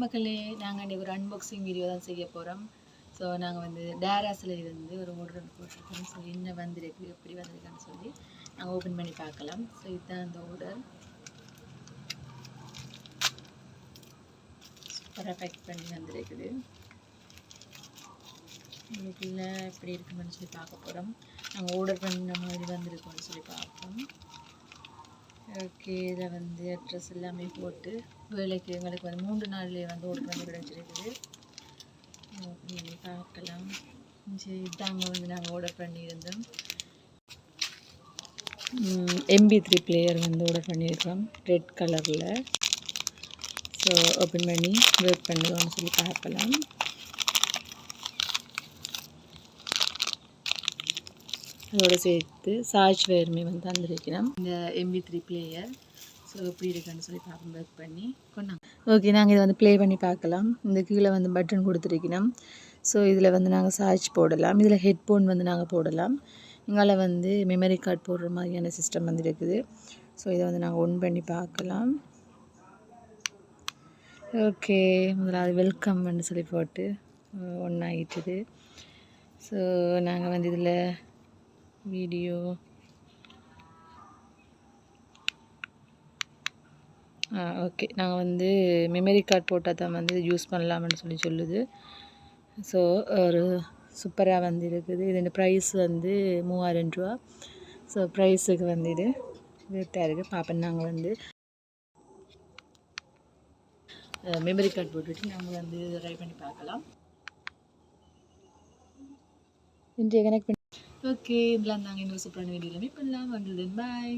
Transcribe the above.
மக்களே, நாங்கள் இன்றைக்கி ஒரு அன்பாக்சிங் வீடியோ தான் செய்ய போகிறோம். ஸோ நாங்கள் வந்து டேராஸில் இருந்து ஒரு ஆர்டர் போட்டிருக்கோம். ஸோ என்ன வந்திருக்கு எப்படி வந்திருக்குன்னு சொல்லி நாங்கள் ஓப்பன் பண்ணி பார்க்கலாம். ஸோ இதுதான் அந்த ஆர்டர். சூப்பராக பேக் பண்ணி வந்திருக்குது. உங்களுக்குள்ள எப்படி இருக்குன்னு சொல்லி பார்க்க போகிறோம். நாங்கள் ஆர்டர் பண்ண மாதிரி வந்திருக்கோம்னு சொல்லி பார்ப்போம். ஓகே, இதில் வந்து அட்ரஸ் எல்லாமே போட்டு வேலைக்கு எங்களுக்கு வந்து 3 நாள்லேயே வந்து ஆர்டர் பண்ணி கிடச்சிருக்குது. பண்ணி பார்க்கலாம். சரி, இதாங்க வந்து நாங்கள் ஆர்டர் பண்ணியிருந்தோம். MP3 பிளேயர் வந்து ஆர்டர் பண்ணியிருக்கோம் ரெட் கலரில். ஸோ ஓப்பன் பண்ணி ஒர்க் பண்ணுவோம்னு சொல்லி பார்க்கலாம். அதோடு சேர்த்து சார்ஜ் வயருமே வந்து தந்துருக்கிறோம் இந்த MP3 பிளேயர். ஸோ எப்படி இருக்குன்னு சொல்லி பார்ப்போம். ஒர்க் பண்ணி கொண்டாங்க. ஓகே, நாங்கள் இதை வந்து ப்ளே பண்ணி பார்க்கலாம். இந்த கீழே வந்து பட்டன் கொடுத்துருக்கணும். ஸோ இதில் வந்து நாங்கள் சார்ஜ் போடலாம். இதில் ஹெட்ஃபோன் வந்து நாங்கள் போடலாம். இங்கால வந்து மெமரி கார்டு போடுற மாதிரியான சிஸ்டம் வந்து இருக்குது. ஸோ இதை வந்து நாங்கள் ஒன் பண்ணி பார்க்கலாம். ஓகே, முதலாவது வெல்கம் பண்ணி சொல்லி போட்டு ஒன் ஆகிட்டுது. ஸோ நாங்கள் வந்து இதில் வீடியோ ஓகே, நாங்கள் வந்து மெமரி கார்டு போட்டால் தான் வந்து யூஸ் பண்ணலாம்னு சொல்லி சொல்லுது. ஸோ ஒரு சூப்பராக வந்து இருக்குது. இதோட ப்ரைஸ் வந்து 3000 ரூபா. ஸோ ப்ரைஸுக்கு வந்து இது வேர்த்தாக இருக்குது. பார்ப்போம். நாங்கள் வந்து மெமரி கார்டு போட்டுட்டு நாங்கள் வந்து ட்ரை பண்ணி பார்க்கலாம். இன்றைய கனெக்ட் பண்ணி ஓகே, இதெல்லாம் நாங்கள் இன்னொரு சூப்பரான வீடியோவில் மீட் பண்ணலாம். வந்து பாய்.